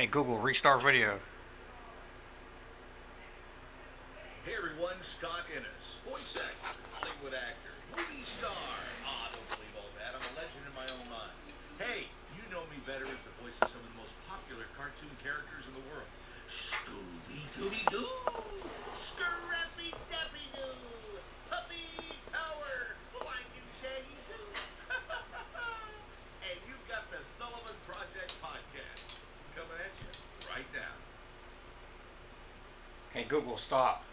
Hey Google, restart video. Hey everyone, Scott Innes, voice actor, Hollywood actor, movie star. Don't believe all that. I'm a legend in my own mind. Hey, you know me better as the voice of some of the most popular cartoon characters in the world. Scooby Dooby Doo, Scrappy Dappy Doo, Puppy Power, Blanket Shaggy Doo. And you've got the Sullivan Project podcast coming at you right now. Hey Google, stop.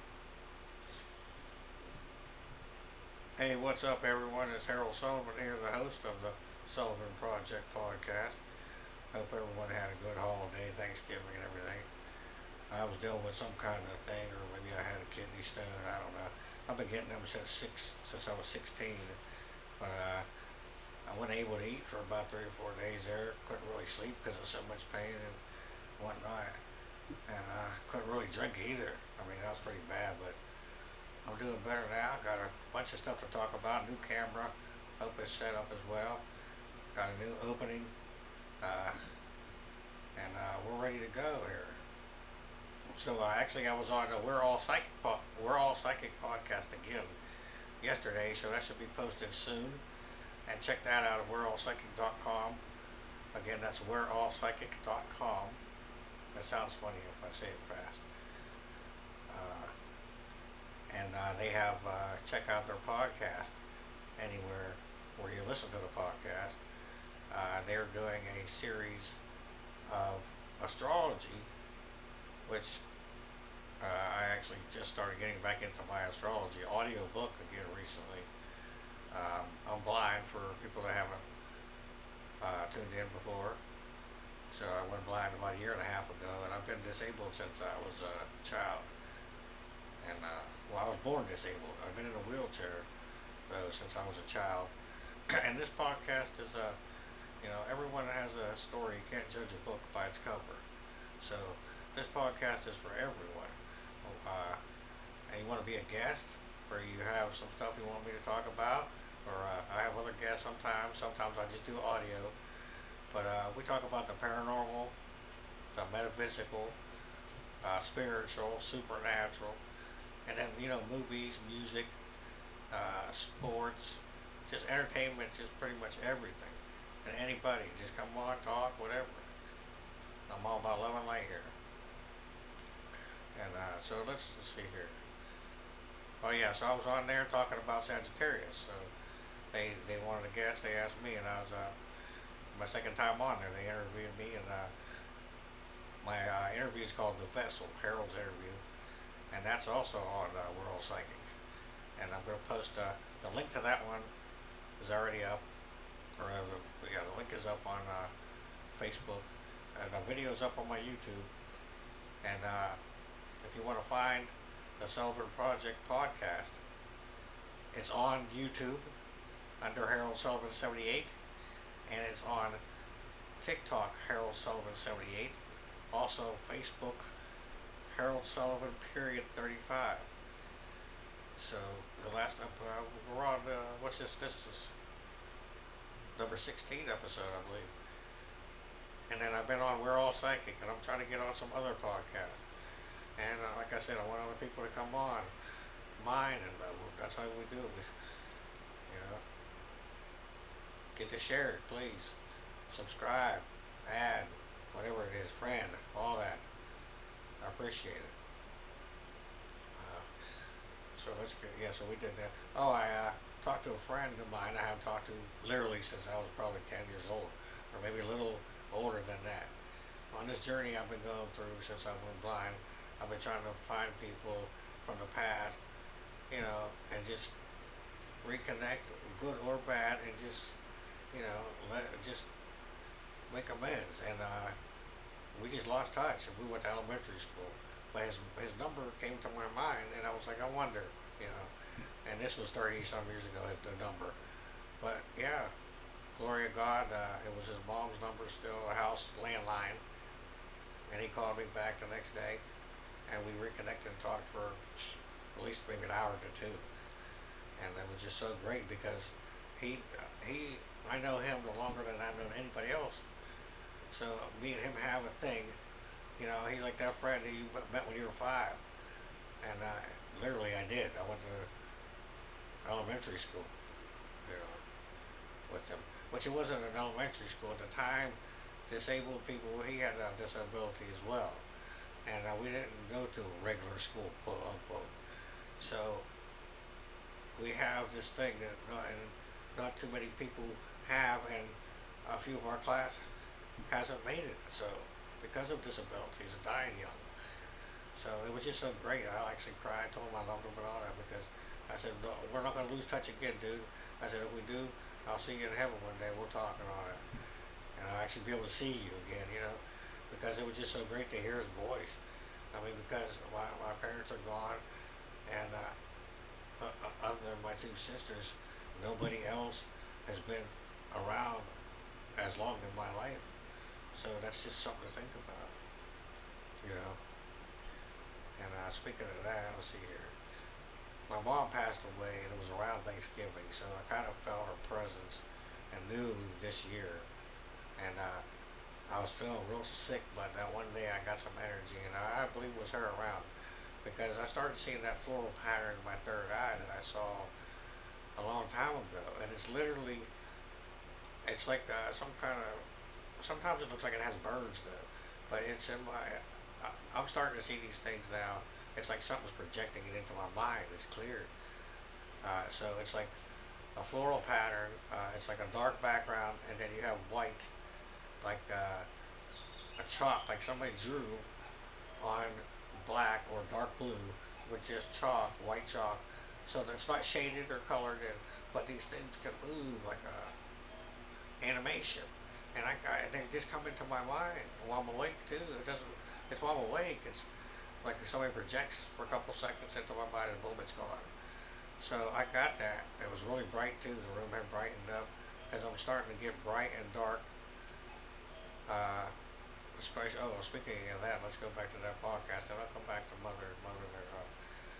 Hey, what's up, everyone? It's Harold Sullivan here, the host of the Sullivan Project podcast. Hope everyone had a good holiday, Thanksgiving, and everything. I was dealing with some kind of thing, or maybe I had a kidney stone. I don't know. I've been getting them since I was 16, but I wasn't able to eat for about 3 or 4 days there. Couldn't really sleep because of so much pain and whatnot, and couldn't really drink either. I mean, that was pretty bad, but I'm doing better now. Got a bunch of stuff to talk about. New camera. Hope it's set up as well. Got a new opening. Uh, and we're ready to go here. So actually, I was on the We're All Psychic podcast again yesterday. So that should be posted soon. And check that out at we'reallpsychic.com. Again, that's we'reallpsychic.com. That sounds funny if I say it fast. Uh, and they have check out their podcast anywhere where you listen to the podcast. They're doing a series of astrology, which I actually just started getting back into my astrology audio book again recently. I'm blind for people that haven't tuned in before. So I went blind about a year and a half ago, and I've been disabled since I was a child. And I was born disabled. I've been in a wheelchair though since I was a child. And this podcast is everyone has a story. You can't judge a book by its cover. So this podcast is for everyone. And you want to be a guest, or you have some stuff you want me to talk about, or I have other guests sometimes. Sometimes I just do audio. But we talk about the paranormal, the metaphysical, spiritual, supernatural, and then movies, music, sports, just entertainment, just pretty much everything, and anybody just come on, talk, whatever. I'm all about love and light here, and so let's see here. Oh yeah, so I was on there talking about Sagittarius. So they wanted a guest. They asked me, and I was my second time on there. They interviewed me, and my interview is called The Vessel, Harold's interview, and that's also on World Psychic. And I'm going to post the link to that one is already up, or the link is up on Facebook, and the video is up on my YouTube. And if you want to find the Sullivan Project podcast, it's on YouTube under Harold Sullivan 78, and it's on TikTok Harold Sullivan 78. Also Facebook Harold Sullivan period 35. So the last we're on what's this? This is number 16 episode, I believe. And then I've been on We're All Psychic, and I'm trying to get on some other podcasts. And like I said, I want other people to come on mine, and that's how we do it. You know, get the shares, please. Subscribe, add, whatever it is, friend, all that. I appreciate it. Uh, so let's get, yeah, so we did that. Oh, I talked to a friend of mine I haven't talked to literally since I was probably 10 years old, or maybe a little older than that. On this journey I've been going through since I went blind, I've been trying to find people from the past, and just reconnect, good or bad, and just, just make amends. And we just lost touch. We went to elementary school, but his number came to my mind, and I was like, I wonder, you know. And this was 30 some years ago, the number. But yeah, glory of God, it was his mom's number still, a house landline, and he called me back the next day, and we reconnected and talked for at least maybe an hour to two, and it was just so great because he I know him no longer than I've known anybody else. So me and him have a thing You know, he's like that friend that you met when you were 5. And literally, I did. I went to elementary school, you know, with him. Which it wasn't an elementary school at the time. Disabled people, he had a disability as well. And we didn't go to a regular school, quote unquote. So we have this thing that not too many people have, and a few of our class hasn't made it. So because of disabilities and dying young. So it was just so great. I actually cried, told him I loved him and all that because I said, no, we're not going to lose touch again, dude. I said, if we do, I'll see you in heaven one day. We'll talk and all that. And I'll actually be able to see you again, you know, because it was just so great to hear his voice. I mean, because my parents are gone, and other than my two sisters, nobody else has been around as long in my life. So that's just something to think about, you know. And speaking of that, let's see here. My mom passed away, and it was around Thanksgiving, so I kind of felt her presence and knew this year. And I was feeling real sick, but that one day I got some energy, and I believe it was her around because I started seeing that floral pattern in my third eye that I saw a long time ago, and it's literally, it's like some kind of. Sometimes it looks like it has birds though, but it's in my. I'm starting to see these things now. It's like something's projecting it into my mind. It's clear. So it's like a floral pattern. It's like a dark background, and then you have white, like a chalk, like somebody drew on black or dark blue with just chalk, white chalk. So that it's not shaded or colored, and but these things can move like a animation, and they just come into my mind while I'm awake too. It doesn't. It's while I'm awake. It's like somebody projects for a couple seconds into my mind, and boom, it's gone. So I got that. It was really bright too. The room had brightened up because I'm starting to get bright and dark. Uh, Especially, oh, speaking of that, let's go back to that podcast. Then I'll come back to mother.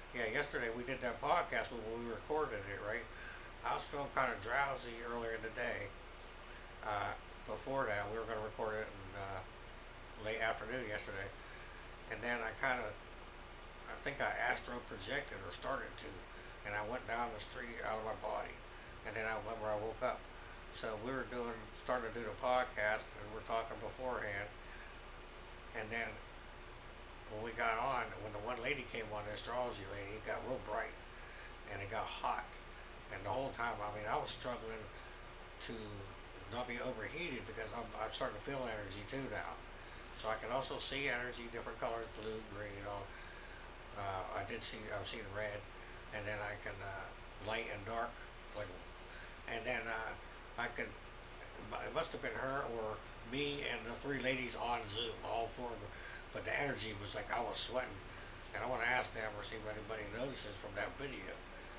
Yeah, yesterday we did that podcast when we recorded it, right? I was feeling kind of drowsy earlier in the day. Before that, we were going to record it in late afternoon yesterday, and then I think I astro projected or started to, and I went down the street out of my body, and then I remember I woke up. So we were starting to do the podcast, and we're talking beforehand, and then when we got on, when the one lady came on, the astrology lady, it got real bright, and it got hot, and the whole time, I mean, I was struggling to not be overheated because I'm starting to feel energy too now. So I can also see energy, different colors, blue, green, all. I've seen red, and then I can light and dark, like, and then I could. It must have been her or me and the three ladies on Zoom, all four of them. But the energy was like I was sweating, and I want to ask them or see if anybody notices from that video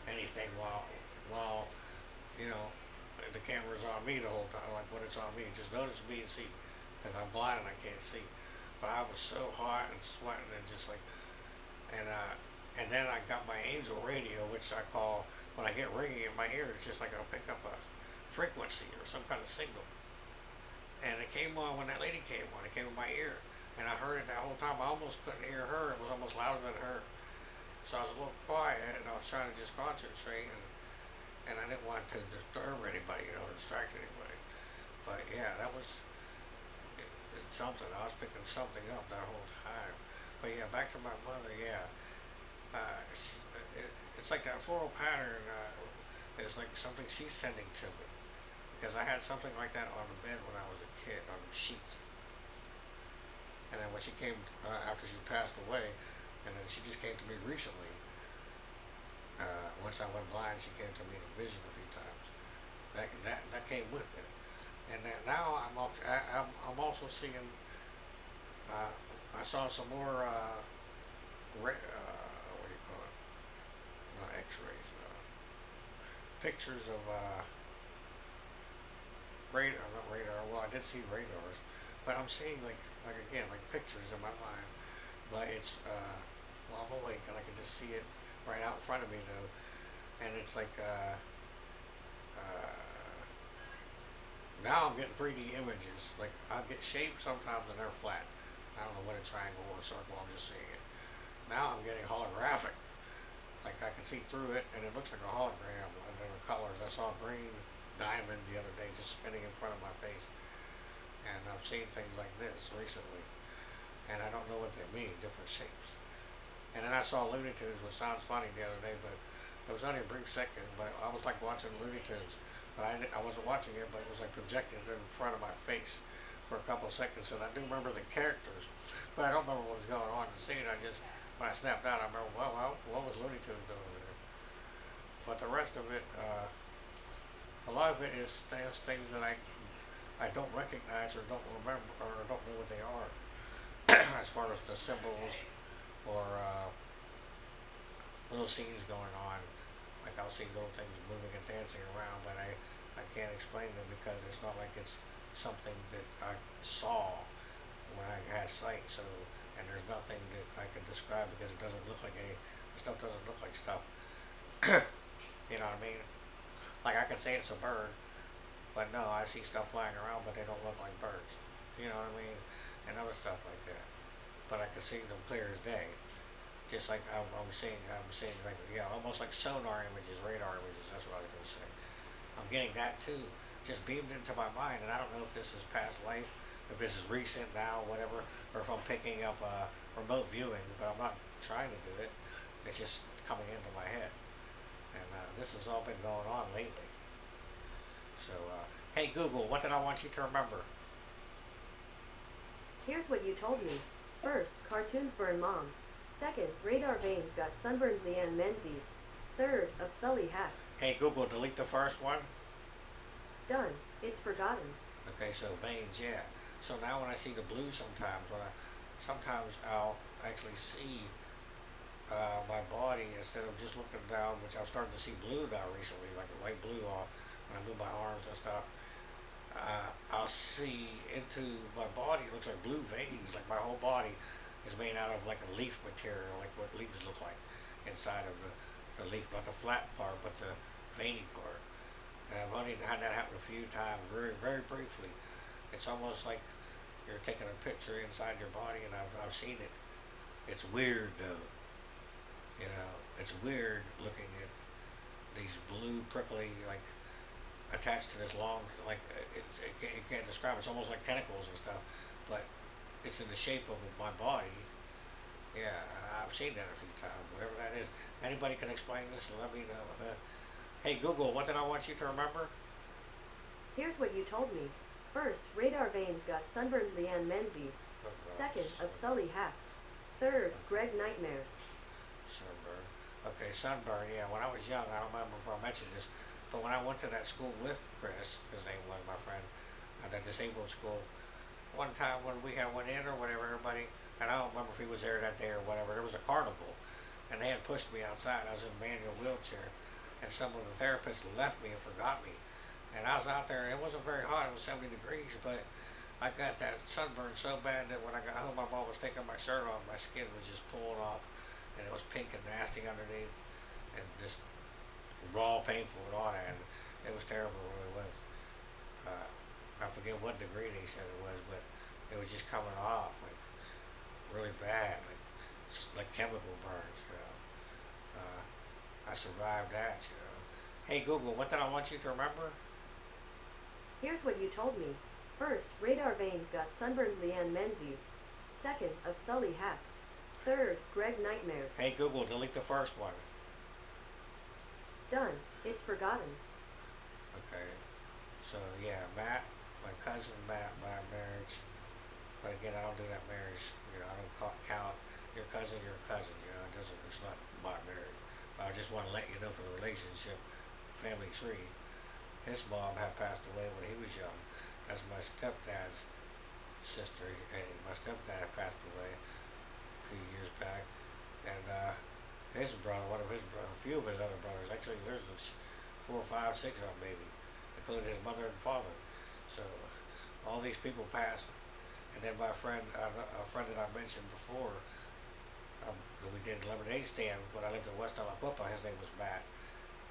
anything while you know the camera's on me the whole time, like when it's on me. Just notice me and see, because I'm blind and I can't see. But I was so hot and sweating and just like, and then I got my angel radio, which I call when I get ringing in my ear. It's just like I'll pick up a frequency or some kind of signal. And it came on when that lady came on. It came in my ear, and I heard it that whole time. I almost couldn't hear her. It was almost louder than her. So I was a little quiet, and I was trying to just concentrate, and I didn't want to disturb anybody, distract anybody. But yeah, that was something. I was picking something up that whole time. But yeah, back to my mother. Yeah, it's like that floral pattern is like something she's sending to me because I had something like that on the bed when I was a kid on the sheets. And then when she came after she passed away, and then she just came to me recently. Once I went blind, she came to me in a vision a few times. That came with it. And then now I'm also seeing. I saw some more. What do you call it? Not X-rays. Pictures of radar. Not radar. Well, I did see radars, but I'm seeing like again like pictures in my mind. But it's well, I'm awake and I can just see it right out in front of me though, and it's like now I'm getting 3D images. Like I get shapes sometimes and they're flat. I don't know what a triangle or a circle. I'm just seeing it. Now I'm getting holographic. Like I can see through it, and it looks like a hologram. And then the colors. I saw a green diamond the other day just spinning in front of my face, and I've seen things like this recently, and I don't know what they mean. Different shapes. And then I saw Looney Tunes, which sounds funny the other day, but it was only a brief second. But I was like watching Looney Tunes, but I wasn't watching it, but it was like projected in front of my face for a couple of seconds. And I do remember the characters, but I don't remember what was going on in the scene. I just when I snapped out, I remember, well, what was Looney Tunes doing there? But the rest of it, a lot of it is things that I don't recognize or don't remember or don't know what they are, as far as the symbols or little scenes going on. Like I'll see little things moving and dancing around, but I can't explain them because it's not like it's something that I saw when I had sight. So, and there's nothing that I can describe because it doesn't look like any, the stuff doesn't look like stuff. You know what I mean? Like I can say it's a bird, but no, I see stuff flying around, but they don't look like birds. You know what I mean? And other stuff like that. But I can see them clear as day. Just like I'm seeing like, yeah, almost like sonar images, radar images. That's what I was going to say. I'm getting that too, just beamed into my mind, and I don't know if this is past life, if this is recent now, whatever, or if I'm picking up remote viewing. But I'm not trying to do it. It's just coming into my head, and this has all been going on lately. So, hey Google, what did I want you to remember? Here's what you told me. First, cartoons burn mom. Second, radar veins got sunburned Leanne Menzies. Third, of Sully hacks. Hey Google, delete the first one. Done. It's forgotten. Okay, so veins, yeah. So now when I see the blue sometimes, sometimes I'll actually see my body instead of just looking down, which I've started to see blue now recently, like a light blue when I move my arms and stuff. I'll see into my body. It looks like blue veins, like my whole body is made out of like a leaf material, like what leaves look like inside of the leaf, not the flat part, but the veiny part. And I've only had that happen a few times, very, very briefly. It's almost like you're taking a picture inside your body, and I've seen it. It's weird though. You know, it's weird looking at these blue, prickly, like attached to this long, like it can't describe. It's almost like tentacles and stuff, but it's in the shape of my body. Yeah, I've seen that a few times. Whatever that is, anybody can explain this? Let me know. Hey Google, what did I want you to remember? Here's what you told me. First, radar veins got sunburned Leanne Menzies. Oh, Second, of sunburn. Sully hacks. Third, Okay, Greg nightmares. sunburn. Okay, sunburn. Yeah, when I was young, I don't remember if I mentioned this, but when I went to that school with Chris, his name was my friend, that disabled school. One time when we had went in or whatever, everybody, and I don't remember if he was there that day or whatever. There was a carnival, and they had pushed me outside. I was in a manual wheelchair, and some of the therapists left me and forgot me. And I was out there, and it wasn't very hot. It was 70 degrees, but I got that sunburn so bad that when I got home, my mom was taking my shirt off. My skin was just pulling off, and it was pink and nasty underneath, and just raw, painful, and all that. And it was terrible, it really was. Uh, I forget what degree they said it was, but it was just coming off like really bad, like chemical burns. I survived that. Hey Google, what did I want you to remember? Here's what you told me. First, radar veins got sunburned Leanne Menzies. Second, of Sully hacks. Third, Greg nightmares. Hey Google, delete the first one. Done. It's forgotten. Okay. So yeah, Matt, my cousin Matt by marriage. But again, I don't do that marriage. I don't count your cousin your cousin. It doesn't. It's not by marriage. But I just want to let you know for the relationship, family tree. His mom had passed away when he was young. That's my stepdad's sister, and my stepdad had passed away a few years back. And his brother, one of his brothers, a few of his other brothers, actually there's 4, 5, 6 of them maybe, including his mother and father. So all these people passed. And then my friend, a friend that I mentioned before, we did lemonade stand when I lived in West Alacopa. His name was Matt.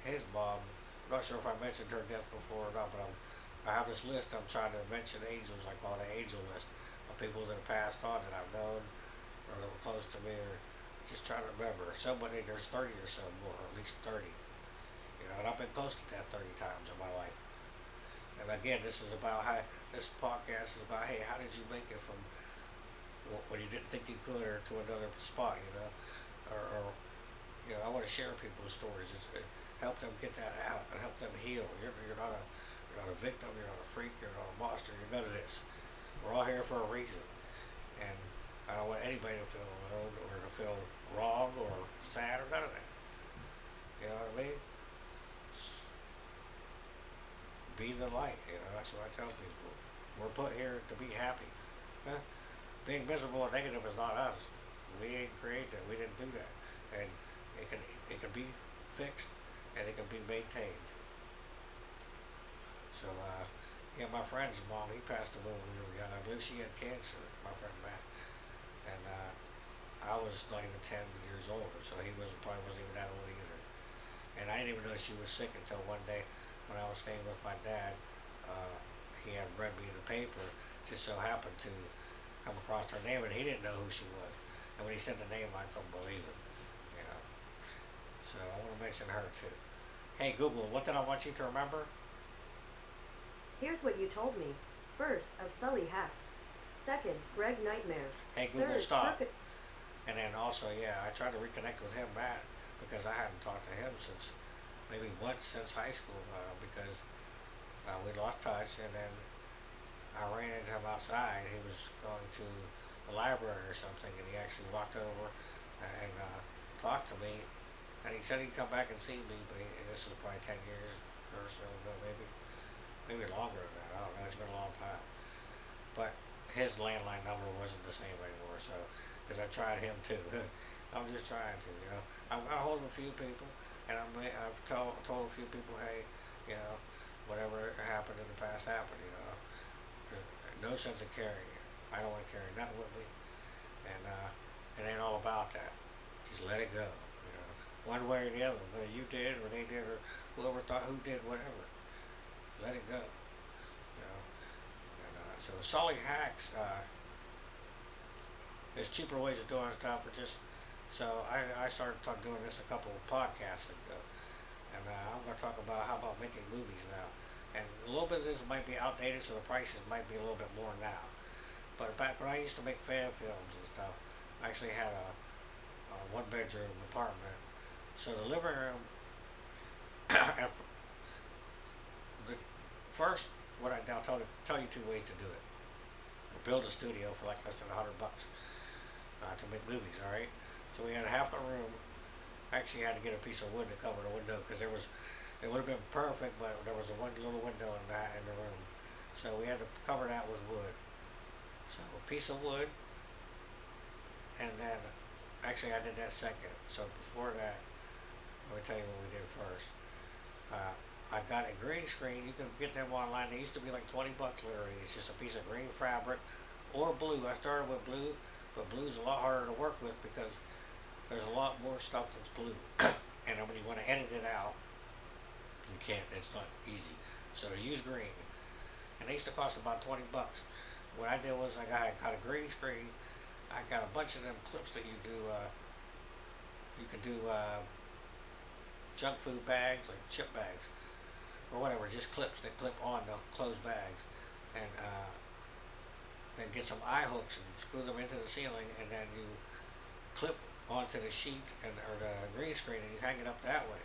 His mom, I'm not sure if I mentioned her death before or not, but I have this list. I'm trying to mention angels. I call it an angel list of people that have passed on that I've known or that were close to me, or just trying to remember. Somebody, there's 30 or so more, or at least 30. And I've been close to death 30 times in my life. And again, this podcast is about, hey, how did you make it from when you didn't think you could or to another spot, or I want to share people's stories. Help them get that out and help them heal. You're not a victim. You're not a freak. You're not a monster. You're none of this. We're all here for a reason, and I don't want anybody to feel alone or to feel wrong or sad or none of that. You know what I mean? Be the light. That's what I tell people. We're put here to be happy. Huh? Being miserable and negative is not us. We ain't create that. We didn't do that, and it can be fixed and it can be maintained. So yeah, my friend's mom, he passed away when we were young. I believe she had cancer. My friend Matt, and I was not even 10 years old, so he probably wasn't even that old either. And I didn't even know she was sick until one day when I was staying with my dad. He had read me in the paper, just so happened to come across her name, and he didn't know who she was. And when he said the name, I couldn't believe it. You know. So I want to mention her too. Hey Google, what did I want you to remember? Here's what you told me. First, of Sully hats. Second, Greg nightmares. Hey Google, Third, stop. crooked. And then also, yeah, I tried to reconnect with him, Matt, because I hadn't talked to him since maybe once since high school, because we lost touch, and then I ran into him outside. He was going to the library or something, and he actually walked over and talked to me, and he said he'd come back and see me, but this is probably 10 years or so ago, maybe longer than that. I don't know. It's been a long time. But his landline number wasn't the same anymore, so because I tried him too. I'm just trying to. I've got a hold of a few people, and I've told a few people, hey, whatever happened in the past happened. There's no sense of carrying it. I don't want to carry nothing with me, and it ain't all about that. Just let it go. One way or the other, whether you did or they did or whoever thought who did whatever. Let it go. And so Sully hacks. There's cheaper ways of doing stuff. So I started doing this a couple of podcasts ago, and I'm going to talk about how about making movies now. And a little bit of this might be outdated, so the prices might be a little bit more now. But back when I used to make fan films and stuff, I actually had a one-bedroom apartment. So the living room, and the first, what I'll tell you two ways to do it. Build a studio for like less than $100 to make movies. All right. So we had half the room. Actually, had to get a piece of wood to cover the window because it would have been perfect, but there was a one little window in the room, so we had to cover that with wood. So a piece of wood, and then actually I did that second. So before that, let me tell you what we did first. I got a green screen. You can get them online. They used to be like $20 literally. It's just a piece of green fabric or blue. I started with blue, but blue's a lot harder to work with because there's a lot more stuff that's blue. And then when you want to edit it out, you can't. It's not easy. So use green. And they used to cost about $20. What I did was I got a green screen. I got a bunch of them clips that you do. You can do junk food bags, like chip bags, or whatever, just clips that clip on the closed bags, and then get some eye hooks and screw them into the ceiling, and then you clip onto the sheet or the green screen, and you hang it up that way.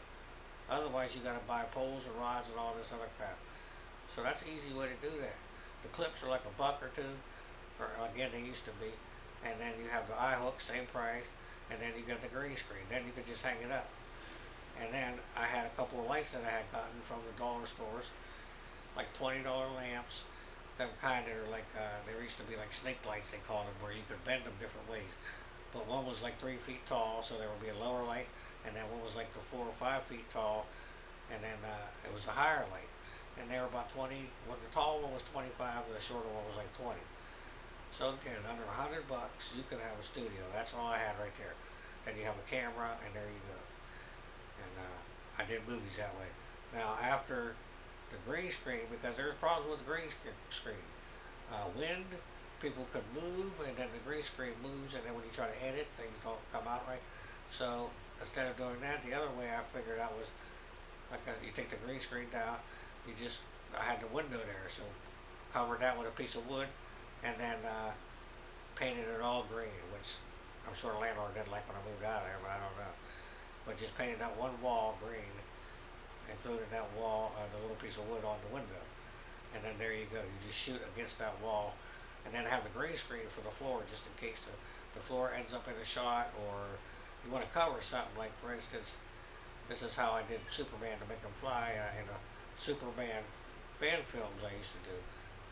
Otherwise, you got to buy poles and rods and all this other crap. So that's an easy way to do that. The clips are like $1 or $2, or again they used to be, and then you have the eye hook, same price, and then you got the green screen. Then you could just hang it up. And then I had a couple of lights that I had gotten from the dollar stores, like $20 lamps. Them kind that are like, there used to be like snake lights, they called them, where you could bend them different ways. But one was like 3 feet tall, so there would be a lower light, and then one was like the 4 or 5 feet tall, and then it was a higher light. And they were about 20. Well, the tall one was 25, the shorter one was like 20. So again, under $100, you could have a studio. That's all I had right there. Then you have a camera, and there you go. And I did movies that way. Now after the green screen, because there's problems with the green screen, wind, people could move, and then the green screen moves, and then when you try to edit, things don't come out right. So instead of doing that, the other way I figured out was like you take the green screen down, you just I had the window there, so covered that with a piece of wood, and then painted it all green, which I'm sure the landlord didn't like when I moved out of there, but I don't know. But just painted that one wall green, including that wall, the little piece of wood on the window, and then there you go. You just shoot against that wall, and then have the green screen for the floor, just in case the floor ends up in a shot, or you want to cover something. Like for instance, this is how I did Superman to make him fly in a Superman fan films I used to do.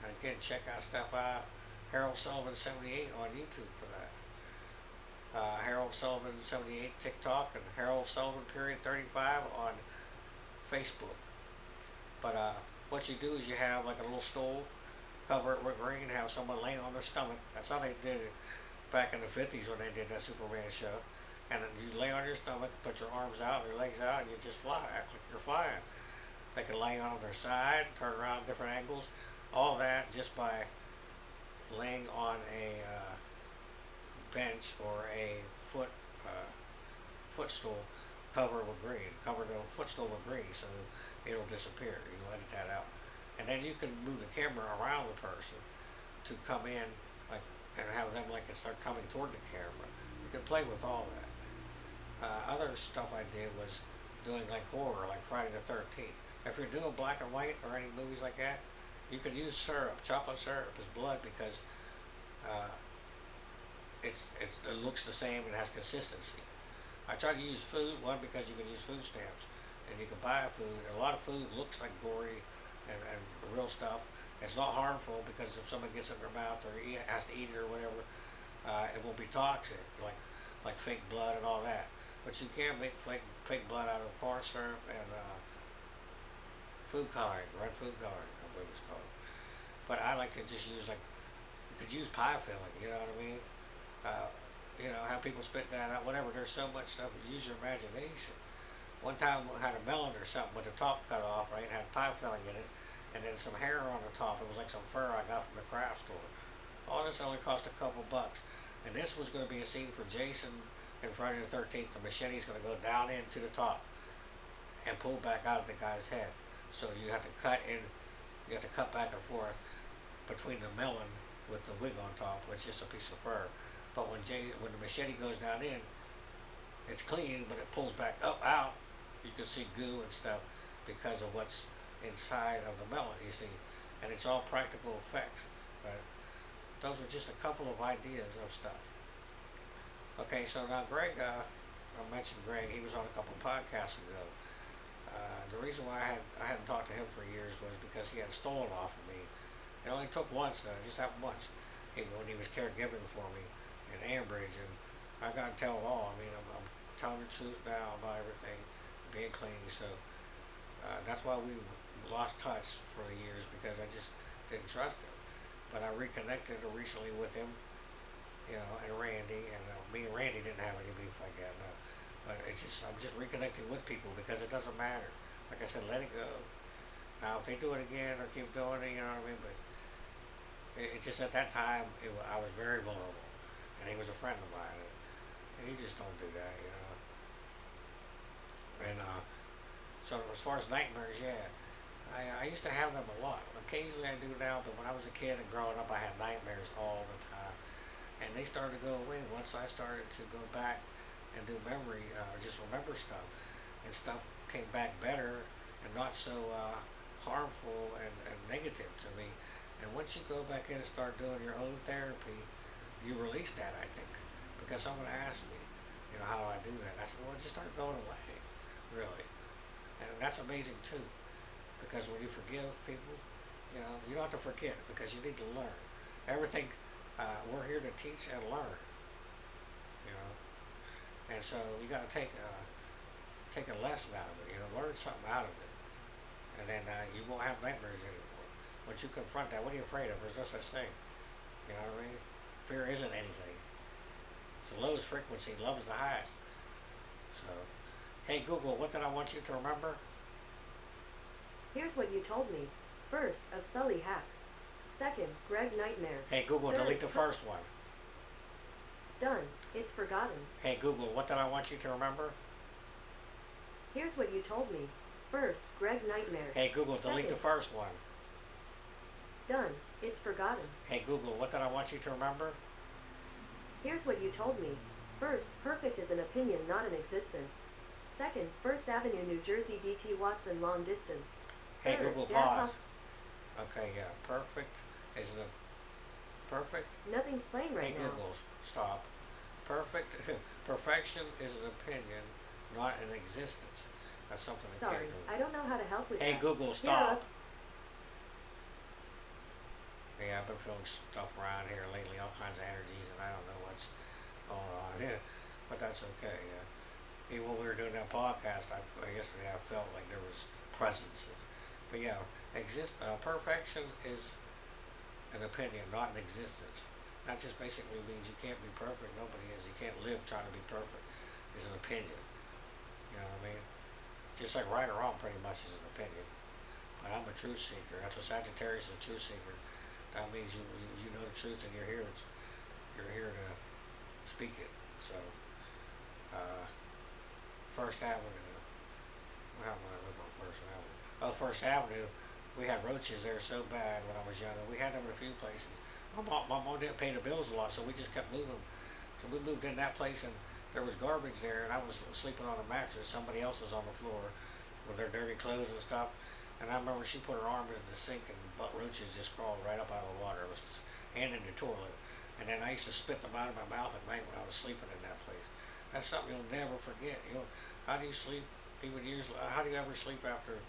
And again, check out stuff out. Harold Sullivan 78 on YouTube for that. Harold Sullivan 78 TikTok, and Harold Sullivan period 35 on Facebook. But what you do is you have like a little stool, cover it with green, have someone lay on their stomach. That's how they did it back in the 50s when they did that Superman show. And then you lay on your stomach, put your arms out, your legs out, and you just fly, act like you're flying. They can lay on their side, turn around different angles, all that just by laying on a bench or a footstool covered with green. Cover the footstool with green so it'll disappear. You edit that out, and then you can move the camera around the person to come in like and have them like start coming toward the camera. You can play with all that. Other stuff I did was doing like horror, like Friday the 13th. If you're doing black and white or any movies like that, you can use syrup. Chocolate syrup is blood because uh, it looks the same and has consistency. I try to use food, one because you can use food stamps and you can buy food. A lot of food looks like gory and real stuff. It's not harmful because if someone gets it in their mouth or has to eat it or whatever, it won't be toxic like fake blood and all that. But you can make fake blood out of corn syrup and food coloring, red food coloring, I believe it's called. But I like to just use like you could use pie filling. You know what I mean? Uh, how people spit that out, whatever. There's so much stuff. Use your imagination. One time I had a melon or something with the top cut off, right? It had pie filling in it, and then some hair on the top. It was like some fur I got from the craft store. All this only cost a couple bucks. And this was going to be a scene for Jason in Friday the 13th. The machete's going to go down into the top and pull back out of the guy's head. So you have to cut in, you have to cut back and forth between the melon with the wig on top, which is a piece of fur. But when the machete goes down in, it's clean, but it pulls back up out. You can see goo and stuff because of what's inside of the melon. You see, and it's all practical effects. But those are just a couple of ideas of stuff. Okay, so now Greg, I mentioned Greg. He was on a couple of podcasts ago. The reason why I hadn't talked to him for years was because he had stolen off of me. It only took once though, it just happened once. When he was caregiving for me in Ambridge, and I got to tell it all. I mean, I'm telling the truth now about everything, being clean. So that's why we lost touch for years because I just didn't trust him. But I reconnected recently with him, and Randy, and me and Randy didn't have any beef like that. No. But I'm just reconnecting with people because it doesn't matter. Like I said, let it go. Now, if they do it again or keep doing it, you know what I mean? But it just at that time, I was very vulnerable. And he was a friend of mine. And you just don't do that. And so as far as nightmares, yeah. I used to have them a lot. Occasionally I do now, but when I was a kid and growing up, I had nightmares all the time. And they started to go away once I started to go back and do memory, just remember stuff. And stuff came back better and not so harmful and negative to me. And once you go back in and start doing your own therapy, you release that, I think. Because someone asked me, how do I do that? I said, well, it just started going away, really. And that's amazing, too. Because when you forgive people, you don't have to forget because you need to learn. Everything, we're here to teach and learn, And so you got to take a lesson out of it, learn something out of it. And then you won't have nightmares anymore. Once you confront that, what are you afraid of? There's no such thing. You know what I mean? Fear isn't anything. It's the lowest frequency, love is the highest. So, hey Google, what did I want you to remember? Here's what you told me. First, of Sully hacks. Second, Greg Nightmare. Hey Google, Third, delete the first one. done. It's forgotten. Hey Google, what did I want you to remember? Here's what you told me. First, Greg Nightmare. Hey Google, delete the Second, first one. done. It's forgotten. Hey Google, what did I want you to remember? Here's what you told me. First, perfect is an opinion, not an existence. Second, First Avenue, New Jersey, DT Watson, long distance. Hey Third, Google, Dad pause. Okay, yeah, perfect. Isn't it perfect? Nothing's playing Hey right now. Google, stop. Perfect. Perfection is an opinion, not an existence. That's something I Sorry, can't do. I don't know how to help with Hey that. Google, Here, stop. Yeah, I've been feeling stuff around here lately, all kinds of energies, and I don't know what's going on. Yeah, but that's okay. Even when we were doing that podcast, yesterday, I felt like there was presences. But yeah, perfection is an opinion, not an existence. That just basically means you can't be perfect. Nobody is. You can't live trying to be perfect. It's an opinion. You know what I mean? Just like right or wrong, pretty much is an opinion. But I'm a truth seeker. That's what Sagittarius is, a truth seeker. That means you know the truth and you're here. You're here to speak it. So, uh, First Avenue. What happened when I lived on First Avenue? Oh, First Avenue. We had roaches there so bad when I was younger. We had them in a few places. My mom didn't pay the bills a lot, so we just kept moving. So we moved in that place, and there was garbage there, and I was sleeping on a mattress. Somebody else was on the floor with their dirty clothes and stuff. And I remember she put her arm in the sink, and roaches just crawled right up out of the water. It was just, and in the toilet. And then I used to spit them out of my mouth at night when I was sleeping in that place. That's something you'll never forget. How do you sleep even years? How do you ever sleep after?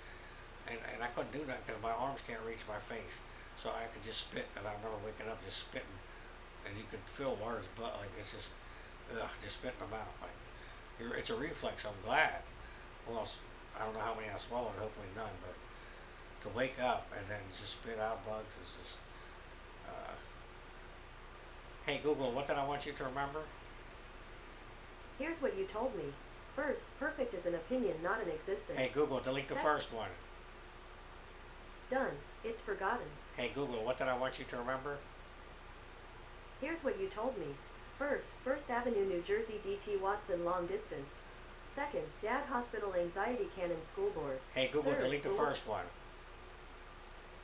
And I couldn't do that because my arms can't reach my face, so I could just spit. And I remember waking up just spitting, and you could feel Laura's butt like it's just, just spitting them out. Like it's a reflex. I'm glad. Well, I don't know how many I swallowed. Hopefully none. But to wake up and then just spit out bugs is just. Hey Google, what did I want you to remember? here's what you told me. First, perfect is an opinion, not an existence. Hey Google, delete the first one. Done. It's forgotten. Hey Google, what did I want you to remember? Here's what you told me. First, First Avenue, New Jersey, DT Watson, long distance. Second, Dad Hospital, Anxiety Cannon, School Board. Hey Google, Third, delete the first one.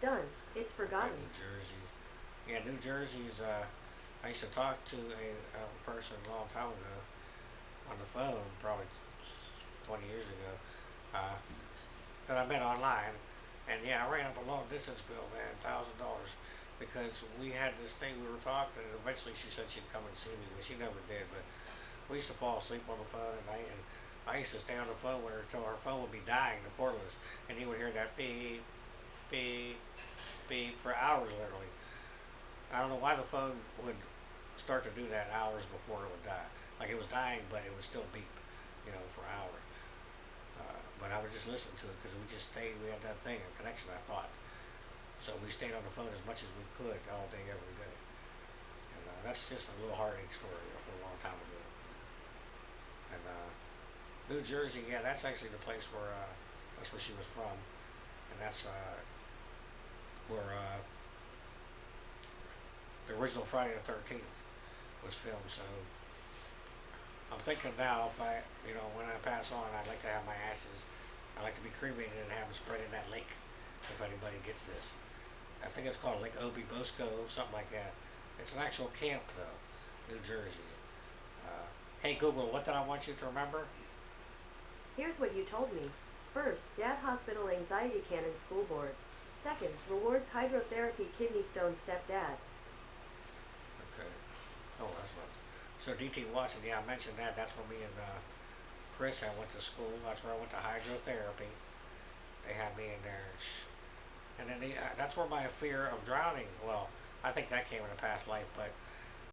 Done. It's forgotten. Okay, New Jersey. Yeah, New Jersey's. I used to talk to a person a long time ago on the phone, probably 20 years ago, that I met online. And yeah, I ran up a long distance bill, man, $1,000, because we had this thing we were talking, and eventually she said she'd come and see me, but she never did. But we used to fall asleep on the phone at night, and I used to stay on the phone with her until her phone would be dying, the cordless, and you would hear that beep, beep, beep for hours, literally. I don't know why the phone would start to do that hours before it would die. Like it was dying, but it would still beep, for hours. But I would just listen to it because we just stayed. We had that thing, a connection. I thought, so we stayed on the phone as much as we could all day, every day. And that's just a little heartache story from a long time ago. And New Jersey, yeah, that's actually the place where that's where she was from, and that's where the original Friday the 13th was filmed. So I'm thinking now, if when I pass on, I'd like to have my ashes, I'd like to be cremated and have them spread in that lake, if anybody gets this. I think it's called Lake Obi Bosco, something like that. It's an actual camp, though, New Jersey. Hey Google, what did I want you to remember? Here's what you told me. First, Dad Hospital, Anxiety Cannon, School Board. Second, Rewards Hydrotherapy, Kidney Stone, Stepdad. Okay. Oh, that's right. So DT Watson, yeah, I mentioned that. That's where me and Chris, I went to school. That's where I went to hydrotherapy. They had me in there. And then that's where my fear of drowning, well, I think that came in a past life, but